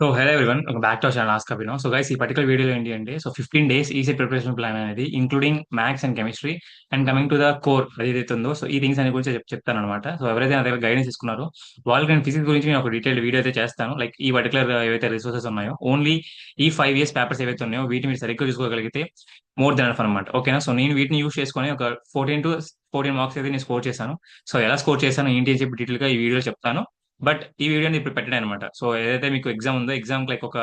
So hello everyone back to our channel ask Abhinav. So guys, ఈ particular వీడియోలో ఏంటి అంటే 15 డేస్ ఈసీ ప్రిపరేషన్ ప్లాన్ అనేది including maths and chemistry and coming to the core ఏదైతే ఉందో so ఈ things అనే గురించి చెప్తాను అనమాట. సో ఎవరైతే నా దగ్గర గైడెన్స్ తీసుకున్నారో వాళ్ళకి నేను ఫిజిక్స్ గురించి నేను ఒక డీటెయిల్ వీడియో అయితే చేస్తాను. లైక్ ఈ పర్టికులర్ ఏవైతే రిసోర్సెస్ ఉన్నాయో ఓన్లీ ఈ 5 ఇయర్స్ పేపర్స్ ఏవైతే ఉన్నాయో వీటిని మీరు సరిగ్గా చూసుకోగలిగితే మోర్ దెన్ అనమాట. ఓకేనా? సో నేను వీటిని యూస్ చేసుకొని ఒక 14 to 14 మార్క్స్ అయితే నేను స్కోర్ చేశాను. సో ఎలా స్కోర్ చేశాను ఏంటి అని చెప్పి డీటెయిల్ గా ఈ వీడియోలో చెప్తాను. బట్ ఈ వీడియోని ఇప్పుడు పెట్టాను అనమాట. సో ఏదైతే మీకు ఎగ్జామ్ ఉందో ఎగ్జామ్ లైక్ ఒక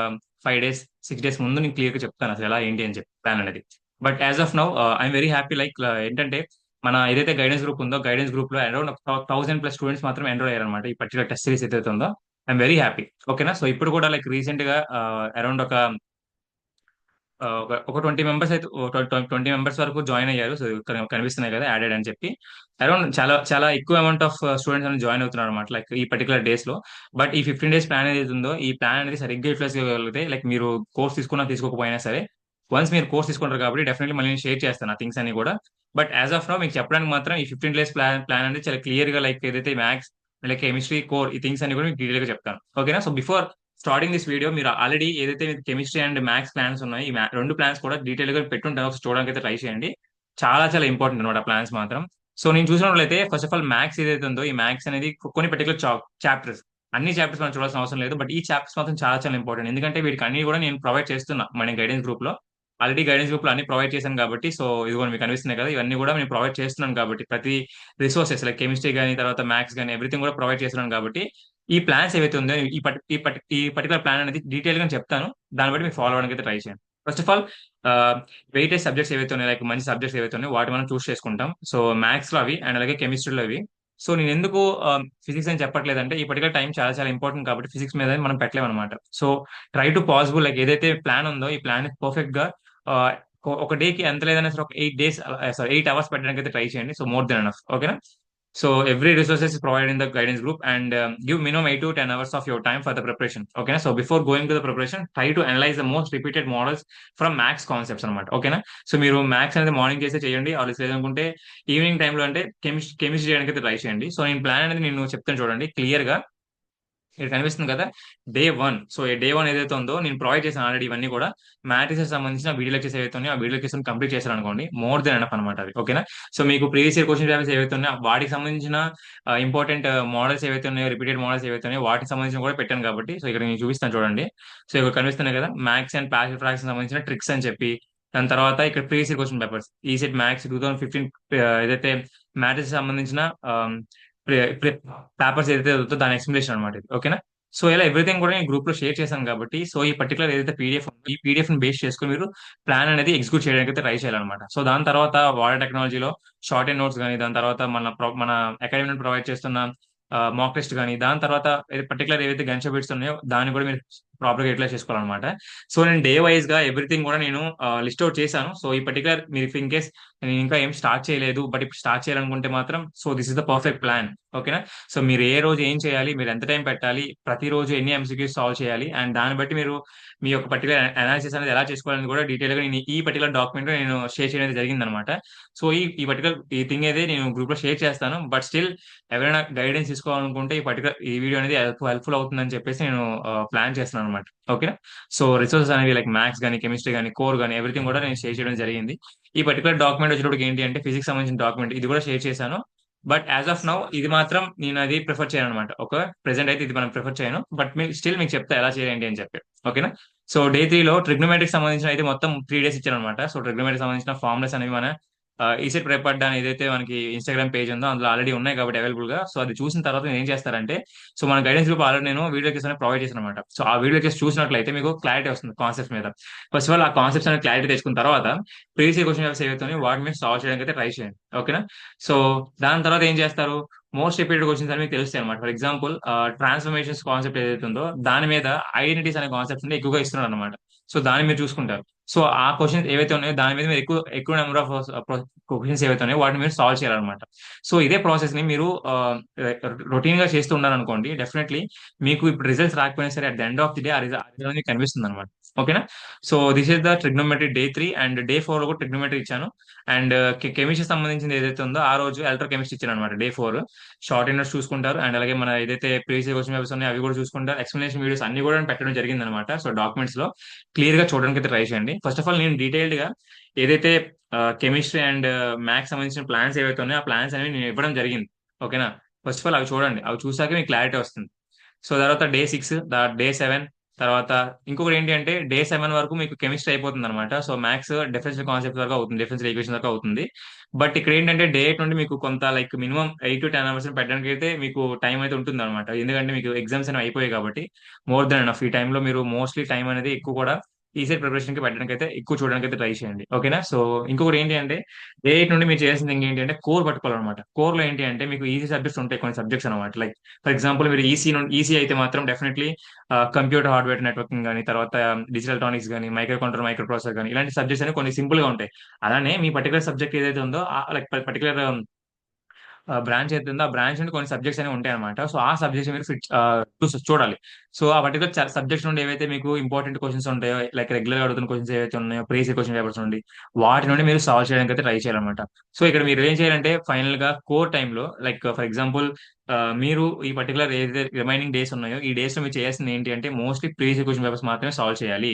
5 డేస్ 6 డేస్ ముందు నేను క్లియర్ గా చెప్తాను అసలు ఎలా ఏంటి అని చెప్పి ప్లాన్ అనేది. But as of now I'm very happy. Like ఏంటంటే మన ఏదైతే గైడెన్స్ గ్రూప్ ఉందో గైడెన్స్ గ్రూప్ లో అరౌండ్ 1000+ స్టూడెంట్స్ మాత్రం ఎన్రోల్ అయ్యారు అనమాట ఈ పర్టికులర్ టెస్ట్ సిరీస్ ఏదైతే ఉందో. I'm very happy. ఓకేనా? సో ఇప్పుడు కూడా లైక్ రీసెంట్ గా అరౌండ్ ఒక 20 మెంబర్స్ అయితే 20 మెంబర్స్ వరకు జాయిన్ అయ్యారు. సో ఇక్కడ కనిపిస్తున్నాయి కదా యాడెడ్ అని చెప్పి. అరౌండ్ చాలా చాలా ఎక్కువ అమౌంట్ ఆఫ్ స్టూడెంట్స్ అనేది జాయిన్ అవుతున్నారు అనమాట లైక్ ఈ పర్టికులర్ డేస్ లో. బట్ ఈ 15 డేస్ ప్లాన్ ఏదైతే ఉందో ఈ ప్లాన్ అనేది సరిగ్గా యూటిలైజ్ చేయగలిగితే లైక్ మీరు కోర్స్ తీసుకున్నా తీసుకోకపోయినా సరే వన్స్ మీరు కోర్స్ తీసుకుంటారు కాబట్టి డెఫినెట్లీ మళ్ళీ నేను షేర్ చేస్తాను ఆ థింగ్స్ అన్ని కూడా. బట్ యాజ్ ఆఫ్ నో మీకు చెప్పడానికి మాత్రం ఈ 15 డేస్ ప్లాన్ అనేది చాలా క్లియర్ గా లైక్ ఏదైతే మ్యాథ్స్ లైక్ కెమిస్ట్రీ కోర్ ఈ థింగ్స్ అన్ని కూడా మీకు డీటెయిల్ గా చెప్తాను. ఓకేనా? So before starting this video మీరు ఆల్రెడీ ఏదైతే కెమిస్ట్రీ అండ్ మ్యాథ్స్ ప్లాన్స్ ఉన్నాయి ఈ రెండు ప్లాన్స్ కూడా డీటెయిల్ గా పెట్టుంటాను. ఒకసారి చూడడానికి అయితే ట్రై చేయండి. చాలా చాలా ఇంపార్టెంట్ అనమాట ప్లాన్స్ మాత్రం. సో నేను చూసినట్లయితే ఫస్ట్ ఆఫ్ ఆల్ మ్యాథ్స్ ఏదైతే ఉందో ఈ మ్యాథ్స్ అనేది కొన్ని పర్టికులర్ చాప్టర్స్, అన్ని చాప్టర్స్ మనం చూడాల్సిన అవసరం లేదు. బట్ ఈ చాప్టర్స్ మాత్రం చాలా చాలా ఇంపార్టెంట్. ఎందుకంటే వీటికి అన్ని కూడా నేను ప్రొవైడ్ చేస్తున్నా మన గైడెన్స్ గ్రూప్ లో. ఆల్రెడీ గైడెన్స్ గ్రూప్ లో అన్ని ప్రొవైడ్ చేశాను కాబట్టి సో ఇదిగో మీకు కనిపిస్తున్నాయి కదా ఇవన్నీ కూడా నేను ప్రొవైడ్ చేస్తున్నాను కాబట్టి ప్రతి రిసోర్సెస్ లైక్ కెమిస్ట్రీ కానీ తర్వాత మ్యాథ్స్ కానీ ఎవ్రీథింగ్ కూడా ప్రొవైడ్ చేస్తున్నాను కాబట్టి ఈ ప్లాన్స్ ఏవైతే ఉందో ఈ పర్టికులర్ ప్లాన్ అనేది డీటెయిల్ గా చెప్తాను. దాన్ని బట్టి మీకు ఫాలో అవడానికి అయితే ట్రై చేయండి. First of all weightage subjects ఏవైతే ఉన్నాయి లైక్ మంచి సబ్జెక్ట్స్ ఏవైతే ఉన్నాయో వాటి మనం చూస్ చేసుకుంటాం. సో మ్యాథ్స్ లో అవి అండ్ అలాగే కెమిస్ట్రీలో అవి. సో నేను ఎందుకు ఫిజిక్స్ అని చెప్పట్లేదంటే ఈ పర్టికులర్ టైం చాలా చాలా ఇంపార్టెంట్ కాబట్టి ఫిజిక్స్ మీద మనం పెట్టలేము అనమాట. So try to possible like ఏదైతే ప్లాన్ ఉందో ఈ ప్లాన్ పర్ఫెక్ట్ గా ఆ, ఒక డేకి ఎంత లేదనే సరే ఒక 8 డేస్ సారీ 8 అవర్స్ పెట్టడానికి అయితే ట్రై చేయండి. So more than enough. ఓకేనా? So every resources is provided in the guidance group and give minimum 8 to 10 hours of your time for the preparation. Okay, na? So before going to the preparation, try to analyze the most repeated models from max concepts అనమాట. ఓకేనా? So మీరు maths అనేది morning చేస్తే చేయండి are లేదనుకుంటే evening టైంలో అంటే chemistry చేయడానికి అయితే ట్రై చేయండి. సో నేను ప్లాన్ అనేది నేను చెప్తాను చూడండి క్లియర్ గా. ఇక్కడ కనిపిస్తుంది కదా డే 1. సో డే 1 ఏదైతే ఉందో నేను ప్రొవైడ్ చేశాను ఆల్రెడీ ఇవన్నీ కూడా మ్యాట్రిక్స్ సంబంధించిన వీడియో లెక్చర్స్ ఏవైతే ఉన్నాయో ఆ వీడియో లెక్చర్స్ కంప్లీట్ చేశారు అనుకోండి మోర్ దెన్ ఎనఫ్ అనమాట అది. ఓకేనా? సో మీకు ప్రీవియస్ ఇయర్ క్వశ్చన్ పేపర్స్ ఏవైతే ఉన్నాయో వాటికి సంబంధించిన ఇంపార్టెంట్ మోడల్స్ ఏవైతే ఉన్నాయో రిపీటెడ్ మోడల్స్ ఏవైతే ఉన్నాయో వాటికి సంబంధించిన కూడా పెట్టాను కాబట్టి సో ఇక్కడ నేను చూపిస్తాను చూడండి. సో ఇక్కడ కనిపిస్తున్నాయి కదా మ్యాథ్స్ అండ్ ప్యాసివ్ ఫ్రాక్షన్ సంబంధించిన ట్రిక్స్ అని చెప్పి. దాని తర్వాత ఇక్కడ ప్రీవియస్ ఇయర్ క్వశ్చన్ పేపర్స్ ఈ సెట్ మ్యాథ్స్ 2015 ఏదైతే మ్యాథ్స్ సంబంధించిన పేపర్స్ ఏదైతే ఉందో దాని ఎక్స్ప్లెనేషన్ అనమాట ఇది. ఓకేనా? సో ఇలా ఎవ్రీథింగ్ కూడా నేను గ్రూప్ లో షేర్ చేశాను కాబట్టి సో ఈ పర్టికులర్ ఏదైతే పీడిఎఫ్ ఈ పీడిఎఫ్ ని బేస్ చేసుకుని మీరు ప్లాన్ అనేది ఎగ్జిక్యూట్ చేయడానికి అయితే ట్రై చేయాలన్నమాట. సో దాని తర్వాత వాటర్ టెక్నాలజీలో షార్ట్ అండ్ నోట్స్ కానీ దాని తర్వాత మన అకాడమీ నుండి ప్రొవైడ్ చేస్తున్న మాక్ టెస్ట్ కానీ దాని తర్వాత పర్టికులర్ ఏవైతే గన్ బిట్స్ ఉన్నాయో దాన్ని కూడా మీరు ప్రాపర్ గా యూటిలైజ్ చేసుకోవాలన్నమాట. సో నేను డే వైజ్ గా ఎవ్రీథింగ్ కూడా నేను లిస్ట్ అవుట్ చేశాను. సో ఈ పర్టికులర్ మీరు ఇన్ కేస్ నేను ఇంకా ఏం స్టార్ట్ చేయలేదు బట్ ఇప్పుడు స్టార్ట్ చేయాలనుకుంటే మాత్రం so this is the perfect plan. ఓకేనా? సో మీరు ఏ రోజు ఏం చేయాలి, మీరు ఎంత టైం పెట్టాలి, ప్రతిరోజు ఎన్ని ఎంసీక్యూస్ సాల్వ్ చేయాలి అండ్ దాన్ని బట్టి మీరు మీ యొక్క పర్టికులర్ అనాలిసిస్ అనేది ఎలా చేసుకోవాలని కూడా డీటెయిల్ గా నేను ఈ పర్టికులర్ డాక్యుమెంట్ నేను షేర్ చేయడం జరిగింది అనమాట. సో ఈ పర్టికులర్ ఈ థింగ్ అయితే నేను గ్రూప్ లో షేర్ చేస్తాను. బట్ స్టిల్ ఎవరైనా గైడెన్స్ తీసుకోవాలనుకుంటే ఈ వీడియో అనేది హెల్ప్ఫుల్ అవుతుందని చెప్పేసి నేను ప్లాన్ చేస్తున్నాను అనమాట. ఓకేనా? సో రిసోర్సెస్ అనేవి లైక్ మ్యాథ్స్ కానీ కెమిస్ట్రీ కానీ కోర్ కానీ ఎవ్రీథింగ్ కూడా నేను షేర్ చేయడం జరిగింది. ఈ పర్టికులర్ డాక్యుమెంట్ వచ్చేటప్పుడు ఏంటి అంటే ఫిజిక్స్ సంబంధించిన డాక్యుమెంట్ ఇది కూడా షేర్ చేశాను. బట్ యాజ్ ఆఫ్ నౌ ఇది మాత్రం నేను అది ప్రిఫర్ చేయను అనమాట. ఒక ప్రెసెంట్ అయితే ఇది మనం ప్రిఫర్ చేయను. బట్ స్టిల్ మీకు చెప్తా ఎలా చేయండి అని చెప్పి. ఓకేనా? సో డే 3లో ట్రిగ్నోమెట్రిక్ సంబంధించిన అయితే మొత్తం 3 డేస్ ఇచ్చాను అనమాట. సో ట్రిగ్నోమెట్రిక్ సంబంధించిన ఫార్ములాస్ అనేవి మన ఈసెట్ ప్రిపేర్డ్ అని ఏదైతే మనకి ఇన్స్టాగ్రామ్ పేజ్ ఉందో అందులో ఆల్రెడీ ఉన్నాయి కాబట్టి అవైలబుల్ గా. సో అది చూసిన తర్వాత నేను ఏం చేస్తారంటే సో మన గైడెన్స్ గ్రూప్ ఆల్రెడీ నేను వీడియో కేసు ప్రొవైడ్ చేశాను అనమాట. సో ఆ వీడియో కేసు చూసినట్లయితే మీకు క్లారిటీ వస్తుంది కాన్సెప్ట్ మీద. ఫస్ట్ ఆఫ్ ఆల్ ఆ కాన్సెప్ట్స్ అనేది క్లారిటీ తెచ్చుకున్న తర్వాత ప్రీవియస్ క్వశ్చన్ పేపర్స్ ఏవైతే వాటిని మీరు సాల్వ్ చేయడానికి అయితే ట్రై చేయండి. ఓకేనా? సో దాని తర్వాత ఏం చేస్తారు మోస్ట్ రిపీటెడ్ క్వశ్చన్స్ అని మీకు తెలుస్తాయి అనమాట. ఫర్ ఎగ్జాంపుల్ ట్రాన్స్ఫర్మేషన్స్ కాన్సెప్ట్ ఏదైతే ఉందో దాని మీద ఐడెంటిటీస్ అనే కాన్సెప్ట్ ఎక్కువగా ఇస్తున్నారు అనమాట. సో దాన్ని మీరు చూసుకుంటారు. సో ఆ క్వశ్చన్స్ ఏవైతే ఉన్నాయో దాని మీద మీరు ఎక్కువ ఎక్కువ నెంబర్ ఆఫ్ క్వశ్చన్స్ ఏవైతే ఉన్నాయో వాటిని మీరు సాల్వ్ చేయాలన్నమాట. సో ఇదే ప్రాసెస్ ని మీరు రొటీన్ గా చేస్తూ ఉన్నారనుకోండి, డెఫినెట్లీ మీకు ఇప్పుడు రిజల్ట్స్ రాకపోయినా సరే at the end of the day ఆ రిజల్ట్ అనేది కనిపిస్తుంది అనమాట. ఓకేనా? So this is the trigonometry day 3, and day 4 కూడా ట్రిగ్నోమెట్రీ ఇచ్చాను. అండ్ కెమిస్ట్రీ సంబంధించింది ఏదైతే ఉందో ఆ రోజు ఎలక్ట్రో కెమిస్ట్రీ ఇచ్చాను అనమాట. డే 4 షార్ట్ ఇన్నర్స్ చూసుకుంటారు, అండ్ అలాగే మన ఏదైతే ప్రీవియస్ క్వశ్చన్ పేపర్స్ ఉన్నాయో అవి కూడా చూసుకుంటారు. ఎక్స్ప్లెనేషన్ వీడియోస్ అన్ని కూడా పెట్టడం జరిగింది అనమాట. సో డాక్యుమెంట్స్ లో క్లియర్ గా చూడడానికి అయితే ట్రై చేయండి. ఫస్ట్ ఆఫ్ ఆల్ నేను డీటెయిల్డ్ గా ఏదైతే కెమిస్ట్రీ అండ్ మ్యాథ్స్ సంబంధించిన ప్లాన్స్ ఏవైతే ఉన్నాయో ఆ ప్లాన్స్ అనేవి నేను ఇవ్వడం జరిగింది. ఓకేనా? ఫస్ట్ ఆఫ్ ఆల్ అవి చూడండి, అవి చూసాక మీకు క్లారిటీ వస్తుంది. సో తర్వాత డే 6, డే 7, తర్వాత ఇంకొకటి ఏంటి అంటే డే 7 వరకు మీకు కెమిస్ట్రీ అయిపోతుంది అనమాట. సో మ్యాథ్స్ డిఫరెన్షియల్ కాన్సెప్ట్ వరకు అవుతుంది, డిఫరెన్షియల్ ఈక్వేషన్ వరకు అవుతుంది. బట్ ఇక్కడ ఏంటంటే డే 8 నుండి మీకు కొంత లైక్ మినిమం 8 to 10 అవర్స్ పెట్టడానికి అయితే మీకు టైం అయితే ఉంటుంది అనమాట. ఎందుకంటే మీకు ఎగ్జామ్స్ అనేవి అయిపోయాయి కాబట్టి మోర్ దెన్ ఎనఫ్. ఈ టైంలో మీరు మోస్ట్లీ టైం అనేది ఎక్కువ కూడా ఈసెట్ ప్రిపరేషన్ కి పెట్టడానికి అయితే ఎక్కువ చూడడానికి అయితే ట్రై చేయండి. ఓకేనా? సో ఇంకొకటి ఏంటి అంటే డే 8 నుండి మీరు చేయాల్సింది ఏంటి అంటే కోర్ పట్టుకోవాలన్నమాట. కోర్ లో ఏంటి అంటే మీకు ఈజీ సబ్జెక్ట్స్ ఉంటాయి, కొన్ని సబ్జెక్ట్స్ అనమాట. లైక్ ఫర్ ఎగ్జాంపుల్ మీరు ఈసీ అయితే మాత్రం డెఫినెట్లీ కంప్యూటర్ హార్డ్వేర్ నెట్వర్కింగ్ కానీ, తర్వాత డిజిటల్ ఎలక్ట్రానిక్స్ కానీ, మైక్రో కంట్రోల్, మైక్రో ప్రాసెసర్ కానీ, ఇలాంటి సబ్జెక్ట్స్ అని కొన్ని సింపుల్ గా ఉంటాయి. అలానే మీ పర్టికులర్ సబ్జెక్ట్ ఏదైతే ఉందో లైక్ పర్టికులర్ బ్రాంచ్ అయితే ఉందో ఆ బ్రాంచ్ నుండి కొన్ని సబ్జెక్ట్స్ అనేవి ఉంటాయి అనమాట. సో ఆ సబ్జెక్ట్స్ మీరు చూడాలి. సో ఆ పర్టికులర్ సబ్జెక్ట్స్ నుండి ఏవైతే మీకు ఇంపార్టెంట్ క్వశ్చన్స్ ఉంటాయో, లైక్ రెగ్యులర్ గా అడుగుతున్న క్వశ్చన్స్ ఏవైతే ఉన్నాయో, ప్రీవియస్ క్వశ్చన్ పేపర్స్ నుండి వాటి నుండి మీరు సాల్వ్ చేయడానికి అయితే ట్రై చేయాలన్నమాట. సో ఇక్కడ మీరు ఏం చేయాలంటే ఫైనల్ గా కోర్ టైంలో లైక్ ఫర్ ఎగ్జాంపుల్ మీరు ఈ పర్టికులర్ ఏదైతే రిమైనింగ్ డేస్ ఉన్నాయో ఈ డేస్ లో మీరు చేయాల్సింది ఏంటి అంటే మోస్ట్లీ ప్రీవియస్ క్వశ్చన్ పేపర్స్ మాత్రమే సాల్వ్ చేయాలి.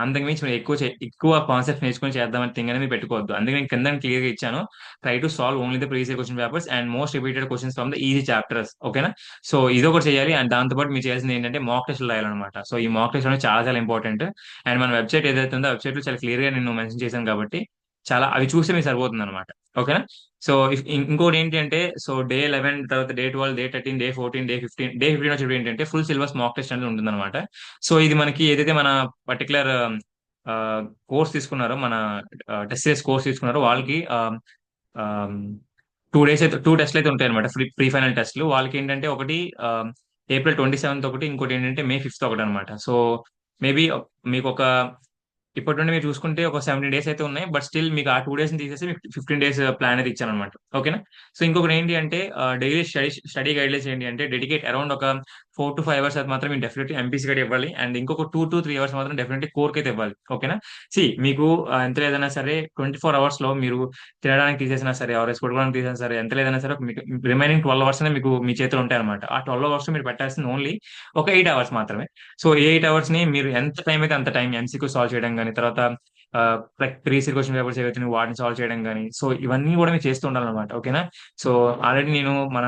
అంతకుమించి మీరు ఎక్కువ కాన్సెప్ట్ నేర్చుకొని చేద్దామని థింగ్ అనేది పెట్టుకోవద్దు. అందుకే నేను కింద క్లియర్ గా ఇచ్చాను. Try to solve only the previous question papers and most repeated questions from the easy chapters. ఓకేనా? సో ఇది ఒకటి చేయాలి. అండ్ దాంతో పాటు మీరు చేయాల్సింది ఏంటంటే మాక్ టెస్ట్ రాయాలన్నమాట. సో ఈ మాక్ టెస్ట్ అనేది చాలా చాలా ఇంపార్టెంట్. అండ్ మన వెబ్సైట్ ఏదైతే ఉందో వెబ్సైట్ లో చాలా క్లియర్ గా నేను మెన్షన్ చేశాను కాబట్టి చాలా అవి చూస్తే మీకు సరిపోతుంది అనమాట. ఓకేనా? సో ఇంకోటి ఏంటి అంటే సో డే 11 తర్వాత డే 12, డే 13, డే 14, డే 15 వచ్చేది ఏంటంటే ఫుల్ సిలబస్ మాక్ టెస్ట్ అనేది ఉంటుంది అనమాట. సో ఇది మనకి ఏదైతే మన పర్టికులర్ కోర్స్ తీసుకున్నారో, మన టెస్ట్ సిరీస్ కోర్స్ తీసుకున్నారో వాళ్ళకి 2 డేస్ అయితే 2 టెస్ట్లు అయితే ఉంటాయి అనమాట. ప్రీ ఫైనల్ టెస్ట్లు వాళ్ళకి ఏంటంటే ఒకటి April 27 ఒకటి, ఇంకోటి ఏంటంటే May 5 ఒకటి అనమాట. సో మేబీ మీకు ఒక ఇప్పటి నుండి మీరు చూసుకుంటే ఒక 17 డేస్ అయితే ఉన్నాయి. బట్ స్టిల్ మీకు ఆ 2 డేస్ తీసేసి మీకు 15 డేస్ ప్లాన్ అయితే ఇచ్చాను అనమాట. ఓకేనా? సో ఇంకొకటి ఏంటి అంటే డైలీ స్టడీ గైడ్లైన్స్ ఏంటి అంటే డెడికేట్ అరౌండ్ ఒక 4 to 5 అవర్స్ అది మాత్రం మీరు డెఫినెట్లీ ఎంపీసీ గడి ఇవ్వాలి. అండ్ ఇంకొక 2 to 3 అవర్స్ మాత్రం డెఫినెట్లీ కోర్కి అయితే ఇవ్వాలి. ఓకేనా? సి మీకు ఎంత లేదన్నా సరే 24 అవర్స్ లో మీరు తినడానికి తీసేసినా సరే, ఆర్ పడుకోవడానికి తీసేసినా సరే, ఎంత లేదన్నా సరే మీకు రిమైనింగ్ 12 అవర్స్ మీకు మీ చేతిలో ఉంటాయి అనమాట. ఆ 12 అవర్స్ మీరు పెట్టాల్సింది ఓన్లీ ఒక 8 అవర్స్ మాత్రమే. సో ఈ 8 అవర్స్ ని మీరు ఎంత టైం అయితే అంత టైం ఎంసీక్యూ సాల్వ్ చేయడం కానీ, తర్వాత ప్రీవియస్ క్వశ్చన్ పేపర్స్ ఏవైతే ఉన్నాయో వాటిని సాల్వ్ చేయడం కానీ, సో ఇవన్నీ కూడా మీరు చేస్తూ ఉండాలన్నమాట. ఓకేనా? సో ఆల్రెడీ నేను మన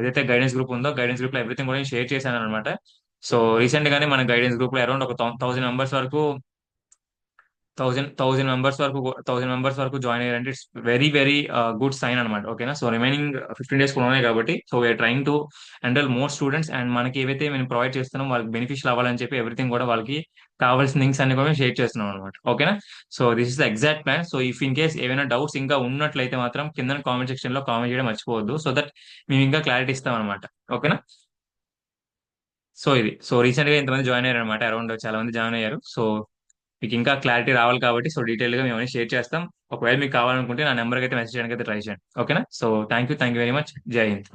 ఏదైతే గైడెన్స్ గ్రూప్ ఉందో గైడెన్స్ గ్రూప్ లో ఎవ్రీథింగ్ కూడా షేర్ చేశాను అనమాట. సో రీసెంట్ గానే మన గైడెన్స్ గ్రూప్ లో అరౌండ్ ఒక 1000 మెంబర్స్ వరకు 1000 మెంబర్స్ వరకు జాయిన్ అయ్యారంటే it's very very good sign అనమాట. ఓకేనా? సో రిమైనింగ్ 15 డేస్ కూడా ఉన్నాయి కాబట్టి so we're trying to enrol more students, and మనకి ఏవైతే మేము ప్రొవైడ్ చేస్తున్నాం వాళ్ళకి బెనిఫిషియల్ అవ్వాలని చెప్పి ఎవ్రీథింగ్ కూడా వాళ్ళకి కావాల్సిన థింగ్స్ అన్ని కూడా షేర్ చేస్తున్నాం అనమాట. ఓకేనా? So this is the exact plan. So if in case ఏమైనా డౌట్స్ ఇంకా ఉన్నట్లయితే మాత్రం కింద కామెంట్ సెక్షన్ లో కామెంట్ చేయడం మర్చిపోవద్దు, సో దట్ మేము ఇంకా క్లారిటీ ఇస్తాం అనమాట. ఓకేనా? సో ఇది సో రీసెంట్ గా ఇంతమంది జాయిన్ అయ్యారు అనమాట. అరౌండ్ చాలా మంది జాయిన్ అయ్యారు. సో మీకు ఇంకా క్లారిటీ రావాలి కాబట్టి సో డీటెయిల్ గా మేము షేర్ చేస్తాం. ఒకవేళ మీకు కావాలనుకుంటే నా నెంబర్కి అయితే మెసేజ్ చేయడానికి అయితే ట్రై చేయండి. ఓకేనా? So thank you very much. జై హింద్.